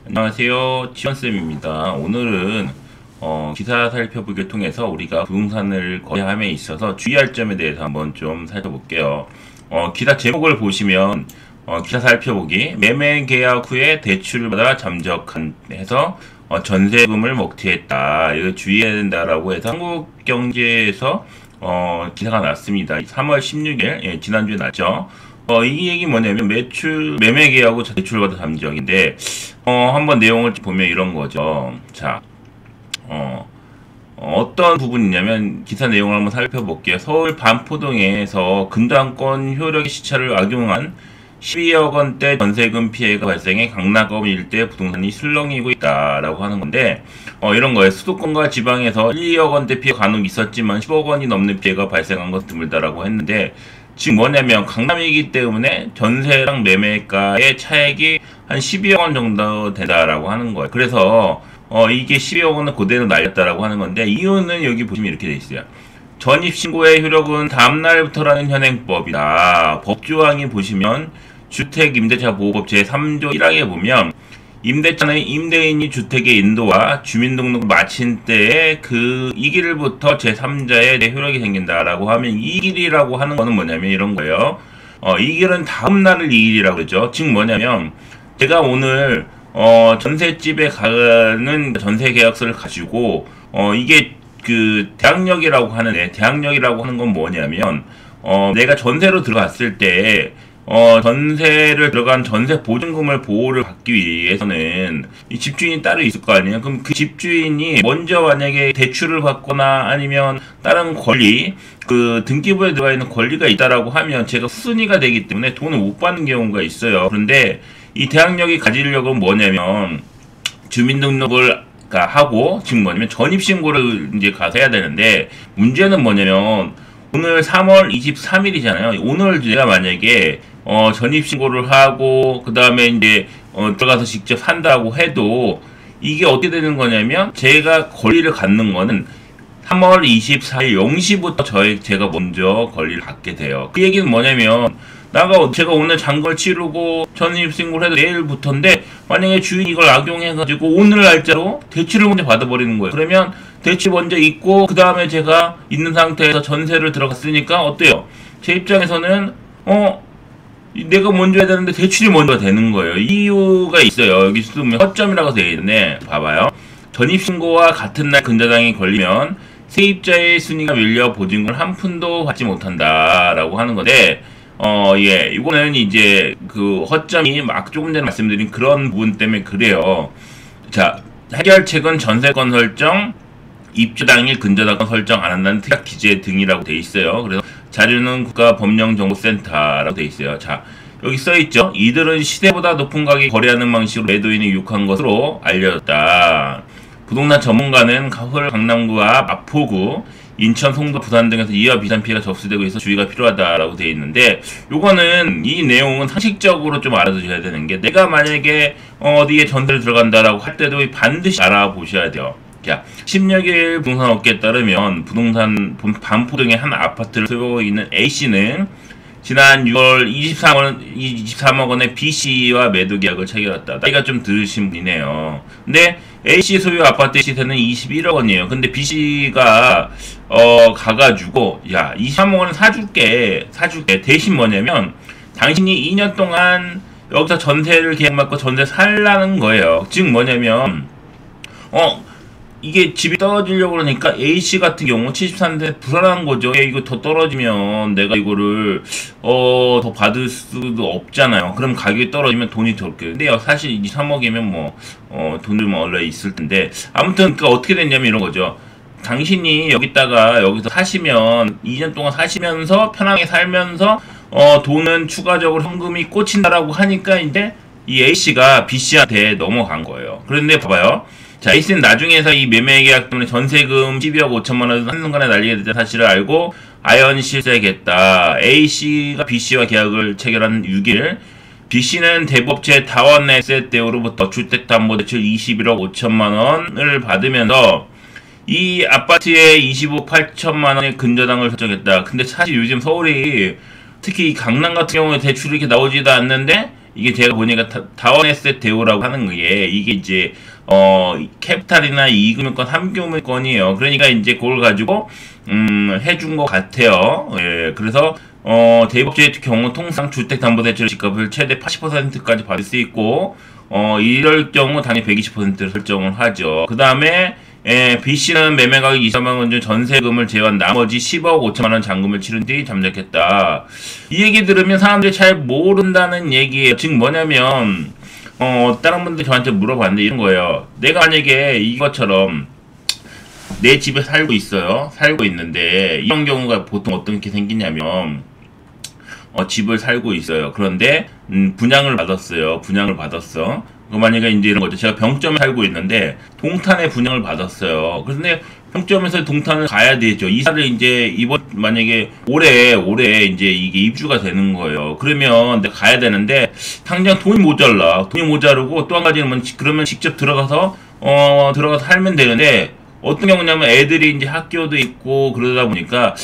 안녕하세요. 지원쌤입니다. 오늘은 기사 살펴보기를 통해서 우리가 부동산을 거래함에 있어서 주의할 점에 대해서 한번 좀 살펴볼게요. 기사 제목을 보시면 기사 살펴보기 매매 계약 후에 대출을 받아 잠적한 해서 전세금을 먹튀했다. 이거 주의해야 된다라고 해서 한국경제에서 기사가 났습니다. 3월 16일 지난주에 났죠. 이 얘기 뭐냐면 매매 계약 후 대출받아 잠적인데 한번 내용을 보면 이런 거죠. 자, 어떤 부분이냐면 기사 내용을 한번 살펴볼게요. 서울 반포동에서 근저당권 효력의 시차를 악용한 12억 원대 전세금 피해가 발생해 강남권 일대 부동산이 술렁이고 있다라고 하는 건데 이런 거예요. 수도권과 지방에서 1, 2억 원대 피해가 간혹 있었지만 10억 원이 넘는 피해가 발생한 것은 드물다라고 했는데 지금 뭐냐면 강남이기 때문에 전세랑 매매가의 차액이 한 12억 원 정도 된다라고 하는 거예요. 그래서 이게 12억 원을 그대로 날렸다라고 하는 건데 이유는 여기 보시면 이렇게 돼 있어요. 전입신고의 효력은 다음날부터라는 현행법이다. 법조항이 보시면 주택임대차보호법 제3조 1항에 보면 임대차는 임대인이 주택의 인도와 주민등록을 마친 때에 이 길부터 제3자의 효력이 생긴다라고 하면 이 길이라고 하는 거는 뭐냐면 이런 거예요. 이 길은 다음 날을 이 길이라고 그러죠. 즉 뭐냐면 제가 오늘 전셋집에 가는 전세 계약서를 가지고 이게 대항력이라고 하는 건 뭐냐면 내가 전세로 들어갔을 때 전세를 들어간 전세 보증금을 보호를 받기 위해서는 이 집주인이 따로 있을 거 아니에요. 그럼 그 집주인이 먼저 만약에 대출을 받거나 아니면 다른 권리, 등기부에 들어가 있는 권리가 있다라고 하면 제가 후순위가 되기 때문에 돈을 못 받는 경우가 있어요. 그런데 이 대항력이 가지려고 뭐냐면 주민등록을 하고 지금 뭐냐면 전입신고를 이제 가서 해야 되는데 문제는 뭐냐면 오늘 3월 23일이잖아요. 오늘 제가 만약에 전입신고를 하고 그 다음에 이제 들어가서 직접 산다고 해도 이게 어떻게 되는 거냐면 제가 권리를 갖는 거는 3월 24일 0시부터 제가 먼저 권리를 갖게 돼요. 그 얘기는 뭐냐면 제가 오늘 잔걸 치르고 전입신고를 해도 내일부터인데 만약에 주인이 이걸 악용해가지고 오늘 날짜로 대출을 먼저 받아버리는 거예요. 그러면 대출 먼저 있고 그 다음에 제가 있는 상태에서 전세를 들어갔으니까 어때요? 제 입장에서는 내가 먼저 해야 되는데 대출이 먼저 되는 거예요. 이유가 있어요. 여기 쓰면 허점이라고 되어 있는데 봐봐요. 전입신고와 같은 날 근저당이 걸리면 세입자의 순위가 밀려 보증금을 한 푼도 받지 못한다라고 하는 건데 이거는 이제 허점이 조금 전에 말씀드린 그런 부분 때문에 그래요. 자, 해결책은 전세권 설정, 입주 당일 근저당권 설정 안 한다는 특약 기재 등이라고 돼 있어요. 그래서 자료는 국가법령정보센터라고 돼 있어요. 자, 여기 써 있죠. 이들은 시세보다 높은 가격에 거래하는 방식으로 매도인이 유혹한 것으로 알려졌다. 부동산 전문가는 서울 강남구와 마포구, 인천, 송도, 부산 등에서 이와 비슷한 피해가 접수되고 있어 주의가 필요하다라고 되어 있는데 이 내용은 상식적으로 좀 알아두셔야 되는 게 내가 만약에 어디에 전세를 들어간다라고 할 때도 반드시 알아보셔야 돼요. 자, 10여길 부동산업계에 따르면 반포동의 한 아파트를 소유하고 있는 A씨는 지난 6월 23억 원의 B씨와 매도 계약을 체결했다. 나이가 좀 들으신 분이네요. 근데 A씨 소유 아파트의 시세는 21억 원이에요. 근데 B씨가 가가지고 야 23억 원은 사줄게. 대신 뭐냐면 당신이 2년 동안 여기서 전세를 계약받고 전세 살라는 거예요. 즉 뭐냐면 이게 집이 떨어지려고 그러니까 A씨 같은 경우 73세 불안한 거죠. 이거 더 떨어지면 내가 이거를 더 받을 수도 없잖아요. 그럼 가격이 떨어지면 돈이 더 올게요. 근데 사실 3억이면 돈을 원래 있을 텐데 아무튼 어떻게 됐냐면 이런 거죠. 당신이 여기서 사시면 2년 동안 사시면서 편하게 살면서 돈은 추가적으로 현금이 꽂힌다라고 하니까 이제 이 A씨가 B씨한테 넘어간 거예요. 그런데 봐봐요. 자, A씨는 나중에서 이 매매 계약 때문에 전세금 12억 5천만 원을 한순간에 날리게 됐다는 사실을 알고 아연 실세했다. A씨가 B씨와 계약을 체결한 6일 B씨는 대법제 다원에셋대우로부터 주택담보대출 21억 5천만 원을 받으면서 이 아파트에 25억 8천만 원의 근저당을 설정했다. 근데 사실 요즘 서울이 특히 강남 같은 경우에 대출이 이렇게 나오지도 않는데 이게 제가 보니까 다원에셋 대우라고 하는 게 이게 이제 캐피탈이나 2금융권, 3금융권이에요. 그러니까 이제 그걸 가지고 해준 것 같아요. 예, 그래서 대법제의 경우 통상 주택담보대출 지급을 최대 80%까지 받을 수 있고 이럴 경우 당연히 120%를 설정을 하죠. 그 다음에 B씨는 매매가격 23만원 중 전세금을 제외한 나머지 10억 5천만원 잔금을 치른 뒤 잠적했다. 이 얘기 들으면 사람들이 잘 모른다는 얘기예요. 즉 뭐냐면 다른 분들이 저한테 물어봤는데 이런 거예요. 내가 만약에 이것처럼 내 집에 살고 있어요. 살고 있는데 이런 경우가 보통 어떻게 생기냐면 집을 살고 있어요. 그런데 분양을 받았어요. 분양을 받았어. 만약에 이제 이런 거죠. 제가 병점에 살고 있는데 동탄에 분양을 받았어요. 그런데 병점에서 동탄을 가야 되죠. 이사를 이제 만약에 올해 이제 이게 입주가 되는 거예요. 그러면 내가 가야 되는데 당장 돈이 모자라. 돈이 모자르고 또 한 가지는 그러면 직접 들어가서 살면 되는데 어떤 경우냐면 애들이 이제 학교도 있고 그러다 보니까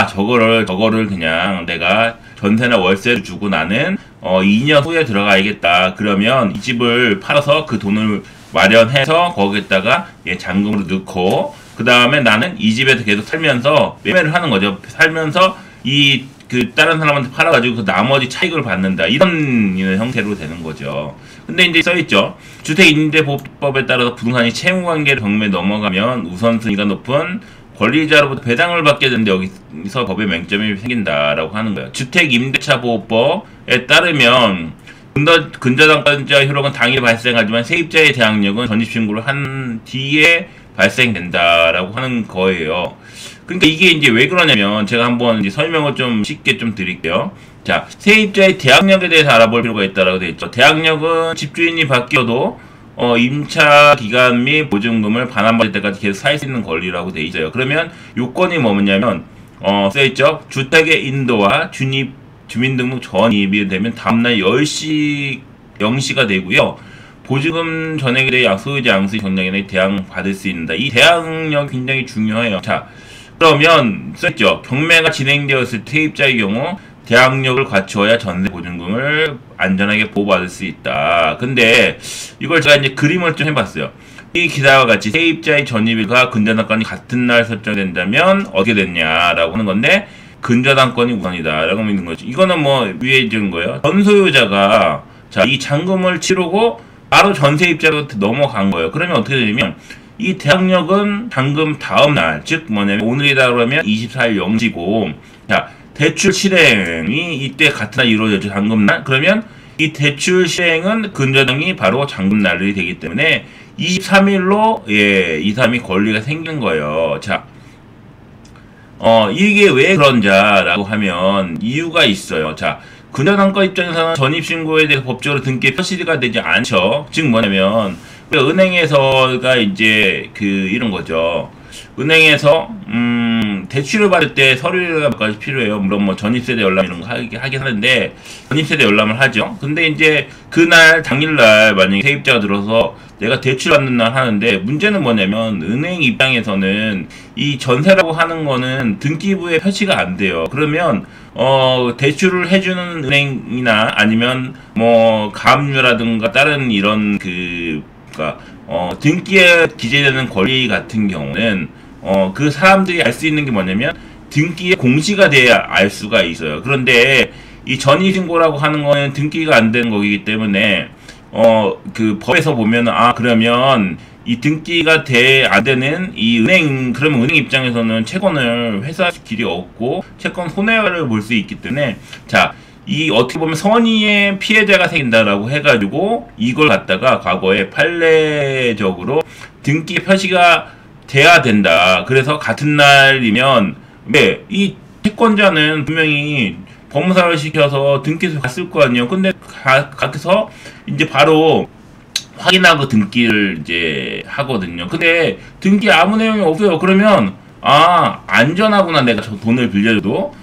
저거를 그냥 내가 전세나 월세를 주고 나는 2년 후에 들어가야겠다. 그러면 이 집을 팔아서 그 돈을 마련해서 거기에다가 잔금으로 넣고 그 다음에 나는 이 집에서 계속 살면서 매매를 하는 거죠. 살면서 다른 사람한테 팔아가지고 그 나머지 차익을 받는다. 이런 형태로 되는 거죠. 근데 이제 써있죠. 주택임대보호법에 따라서 부동산이 채무관계를 경매에 넘어가면 우선순위가 높은 권리자로부터 배당을 받게 되는데 여기서 법의 맹점이 생긴다라고 하는 거예요. 주택임대차보호법에 따르면 근저당권자 효력은 당일 발생하지만 세입자의 대항력은 전입신고를 한 뒤에 발생된다라고 하는 거예요. 그러니까 이게 이제 왜 그러냐면 제가 한번 이제 설명을 좀 쉽게 좀 드릴게요. 자, 세입자의 대항력에 대해서 알아볼 필요가 있다라고 되어 있죠. 대항력은 집주인이 바뀌어도 임차 기간 및 보증금을 반환받을 때까지 계속 살 수 있는 권리라고 되어 있어요. 그러면 요건이 뭐냐면 써있죠. 주택의 인도와 주민등록 전입이 되면 다음날 0시가 되고요. 보증금 전액에 대해 소유자 양수의 정당에 대항 받을 수 있는다. 이 대항력이 굉장히 중요해요. 자, 그러면 써있죠. 경매가 진행되었을 때 세입자의 경우 대항력을 갖추어야 전세 보증금을 안전하게 보호받을 수 있다. 근데 이걸 제가 이제 그림을 좀 해봤어요. 이 기사와 같이 세입자의 전입일과 근저당권이 같은 날 설정된다면 어떻게 됐냐라고 하는 건데 근저당권이 우선이다라고 믿는 거죠. 이거는 뭐 위에 적은 거예요. 전 소유자가 이 잔금을 치르고 바로 전세입자로 넘어간 거예요. 그러면 어떻게 되냐면 이 대항력은 잔금 다음 날, 즉 뭐냐면 오늘이다 그러면 24일 0시고 대출 실행이 이때 같은 날 이루어졌죠. 잔금날. 그러면 이 대출 실행은 근저당이 바로 잔금날이 되기 때문에 23일로 23일 권리가 생기는 거예요. 자, 이게 왜 그런지라고 하면 이유가 있어요. 자, 근저당권 입장에서는 전입신고에 대해서 법적으로 등기에 표시가 되지 않죠. 즉 뭐냐면 은행에서가 이제 이런 거죠. 은행에서 대출을 받을 때 서류가 몇 가지 필요해요. 물론 뭐 전입세대 열람 이런 거 하긴 하는데 전입세대 열람을 하죠. 근데 이제 그날 당일날 만약에 세입자가 들어서 내가 대출 받는 날 하는데 문제는 뭐냐면 은행 입장에서는 이 전세라고 하는 거는 등기부에 표시가 안 돼요. 그러면 대출을 해주는 은행이나 아니면 뭐 가압류라든가 다른 이런 등기에 기재되는 권리 같은 경우는 그 사람들이 알 수 있는 게 뭐냐면 등기에 공시가 돼야 알 수가 있어요. 그런데 이 전입신고라고 하는 거는 등기가 안 되는 거기 때문에 법에서 보면은 그러면 이 등기가 안 되는 이 그러면 은행 입장에서는 채권을 회수할 길이 없고 채권 손해를 볼 수 있기 때문에 어떻게 보면 선의의 피해자가 생긴다라고 해가지고 이걸 갖다가 과거에 판례적으로 등기 표시가 돼야 된다. 그래서 같은 날이면 이 채권자는 분명히 법무사를 시켜서 등기소 갔을 거 아니에요. 근데 가서 이제 바로 확인하고 등기를 이제 하거든요. 근데 등기 아무 내용이 없어요. 그러면 안전하구나. 내가 저 돈을 빌려줘도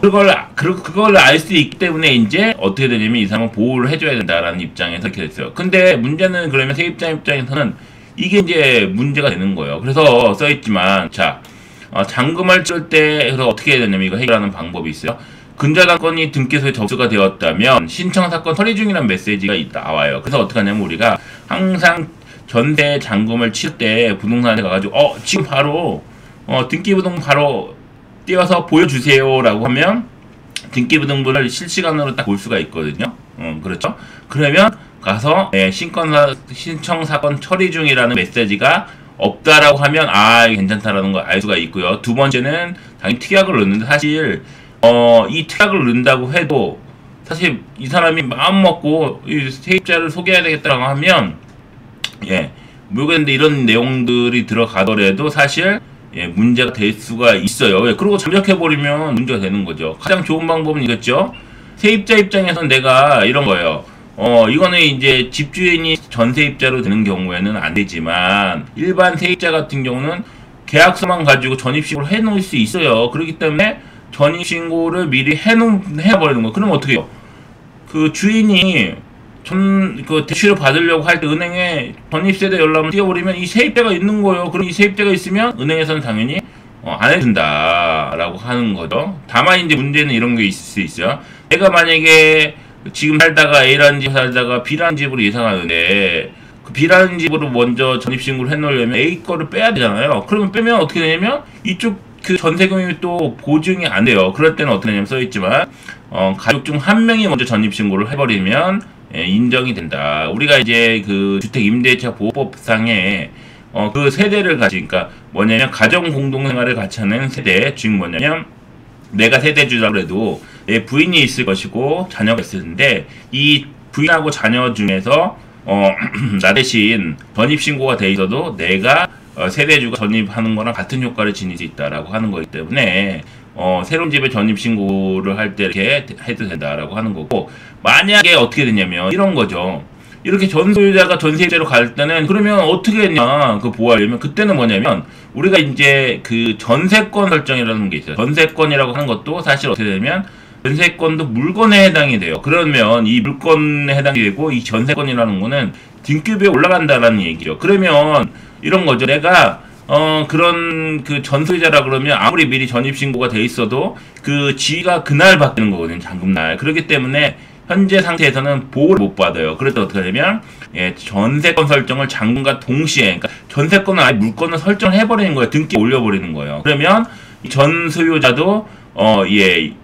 그걸 알 수 있기 때문에 이제 어떻게 되냐면 이 사람은 보호를 해줘야 된다라는 입장에서 이렇게 됐어요. 근데 문제는 그러면 세입자 입장에서는 이게 이제 문제가 되는 거예요. 그래서 써있지만 잔금을 칠 때 그래서 어떻게 해야 되냐면 이거 해결하는 방법이 있어요. 근저당권이 등기소에 접수가 되었다면 신청사건 처리 중이라는 메시지가 나와요. 그래서 어떻게 하냐면 우리가 항상 전세 잔금을 칠 때 부동산에 가가지고 지금 바로 등기부등 바로 띄워서 보여주세요 라고 하면 등기부등본을 실시간으로 딱 볼 수가 있거든요. 그렇죠? 그러면 가서 신청사건 처리 중이라는 메시지가 없다라고 하면 이게 괜찮다라는 걸 알 수가 있고요. 두 번째는 당연히 특약을 넣는데 사실 이 특약을 넣는다고 해도 사실 이 사람이 마음 먹고 이 세입자를 소개해야 되겠다라고 하면 모르겠는데 이런 내용들이 들어가더라도 사실 문제가 될 수가 있어요. 그리고 잠적해버리면 문제가 되는 거죠. 가장 좋은 방법은 이겠죠. 세입자 입장에서는 내가 이런 거예요. 이거는 이제 집주인이 전세입자로 되는 경우에는 안 되지만 일반 세입자 같은 경우는 계약서만 가지고 전입신고를 해놓을 수 있어요. 그렇기 때문에 전입신고를 미리 해버리는 거예요. 그럼 어떻게 해요? 그 주인이 대출을 받으려고 할 때 은행에 전입세대 열람을 띄워버리면 이 세입자가 있는 거예요. 그럼 이 세입자가 있으면 은행에서는 당연히 안 해준다라고 하는 거죠. 다만 이제 문제는 이런 게 있을 수 있어요. 내가 만약에 지금 살다가 A라는 집 살다가 B라는 집으로 이사가는데 그 B라는 집으로 먼저 전입신고를 해놓으려면 A 거를 빼야 되잖아요. 그러면 빼면 어떻게 되냐면 이쪽 그 전세금이 또 보증이 안 돼요. 그럴 때는 어떻게 되냐면 써있지만 가족 중 한 명이 먼저 전입신고를 해버리면 인정이 된다. 우리가 이제 그 주택임대차 보호법상에 그 세대를 그러니까 뭐냐면 가정 공동생활을 같이 하는 세대, 즉 뭐냐면 내가 세대주라고 해도 내 부인이 있을 것이고 자녀가 있을 텐데 이 부인하고 자녀 중에서 나 대신 전입신고가 돼 있어도 내가 세대주가 전입하는 거랑 같은 효과를 지닐 수 있다라고 하는 거기 때문에 새로운 집에 전입신고를 할 때 이렇게 해도 된다라고 하는 거고, 만약에 어떻게 되냐면 이런 거죠. 이렇게 전소유자가 전세입자로 갈 때는 그러면 어떻게 했냐 그 보호하려면 그때는 뭐냐면 우리가 이제 그 전세권 설정이라는 게 있어요. 전세권이라고 하는 것도 사실 어떻게 되냐면 전세권도 물건에 해당이 돼요. 그러면 이 물건에 해당이 되고 이 전세권이라는 거는 등급에 올라간다라는 얘기죠. 그러면 이런 거죠. 내가 그런 그 전소유자라 그러면 아무리 미리 전입신고가 돼 있어도 그 지위가 그날 바뀌는 거거든요. 잔금날. 그렇기 때문에 현재 상태에서는 보호를 못 받아요. 그래서 어떻게 하냐면 전세권 설정을 잔금과 동시에, 그러니까 전세권은 아예 물건을 설정을 해버리는 거예요. 등기에 올려버리는 거예요. 그러면 전소유자도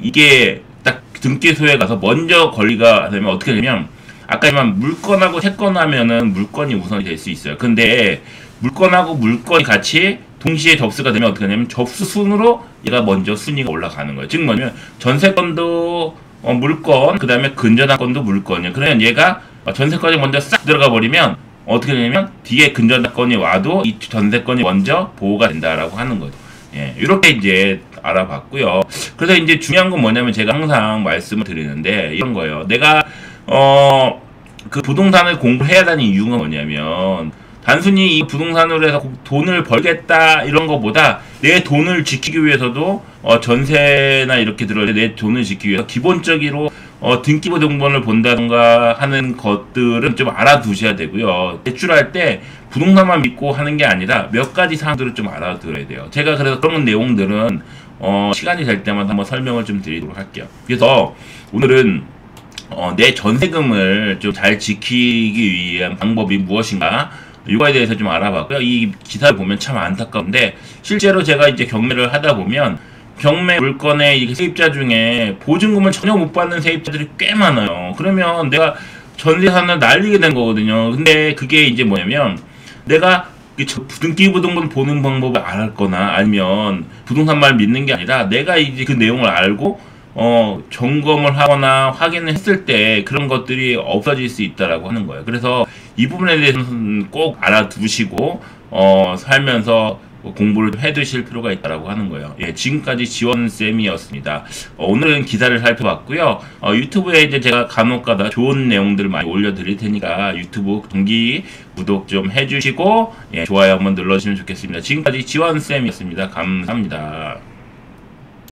이게 딱 등기소에 가서 먼저 권리가 되면 어떻게 되냐면 아까 얘기한 물건하고 채권 하면은 물건이 우선이 될 수 있어요. 근데 물건하고 물건이 같이 동시에 접수가 되면 어떻게 되냐면 접수 순으로 얘가 먼저 순위가 올라가는 거예요. 즉 뭐냐면 전세권도 물건, 그 다음에 근저당권도 물건이에요. 그러면 얘가 전세권이 먼저 싹 들어가 버리면 어떻게 되냐면 뒤에 근저당권이 와도 이 전세권이 먼저 보호가 된다라고 하는 거죠. 이렇게 이제 알아봤고요. 그래서 이제 중요한 건 뭐냐면 제가 항상 말씀을 드리는데 이런 거예요. 내가 그 부동산을 공부해야 하는 이유가 뭐냐면 단순히 이 부동산으로 해서 돈을 벌겠다 이런 거보다 내 돈을 지키기 위해서도 전세나 이렇게 들어야 내 돈을 지키기 위해서 기본적으로 등기부 등본을 본다던가 하는 것들은 좀 알아두셔야 되고요. 대출할 때 부동산만 믿고 하는 게 아니라 몇 가지 사항들을 좀 알아들어야 돼요. 제가 그래서 그런 내용들은 시간이 될 때마다 한번 설명을 좀 드리도록 할게요. 그래서 오늘은 내 전세금을 좀 잘 지키기 위한 방법이 무엇인가, 이거에 대해서 좀 알아봤고요. 이 기사를 보면 참 안타까운데 실제로 제가 이제 경매를 하다 보면 경매 물건의 세입자 중에 보증금을 전혀 못 받는 세입자들이 꽤 많아요. 그러면 내가 전세산을 날리게 된 거거든요. 근데 그게 이제 뭐냐면 내가 등기부등본 보는 방법을 알았거나 아니면 부동산만 믿는 게 아니라 내가 이제 그 내용을 알고 점검을 하거나 확인을 했을 때 그런 것들이 없어질 수 있다라고 하는 거예요. 그래서 이 부분에 대해서는 꼭 알아두시고 살면서 공부를 해두실 필요가 있다라고 하는 거예요. 지금까지 지원쌤이었습니다. 오늘은 기사를 살펴봤고요. 유튜브에 이제 제가 간혹가다 좋은 내용들을 많이 올려드릴 테니까 유튜브 동기 구독 좀 해주시고 좋아요 한번 눌러주시면 좋겠습니다. 지금까지 지원쌤이었습니다. 감사합니다.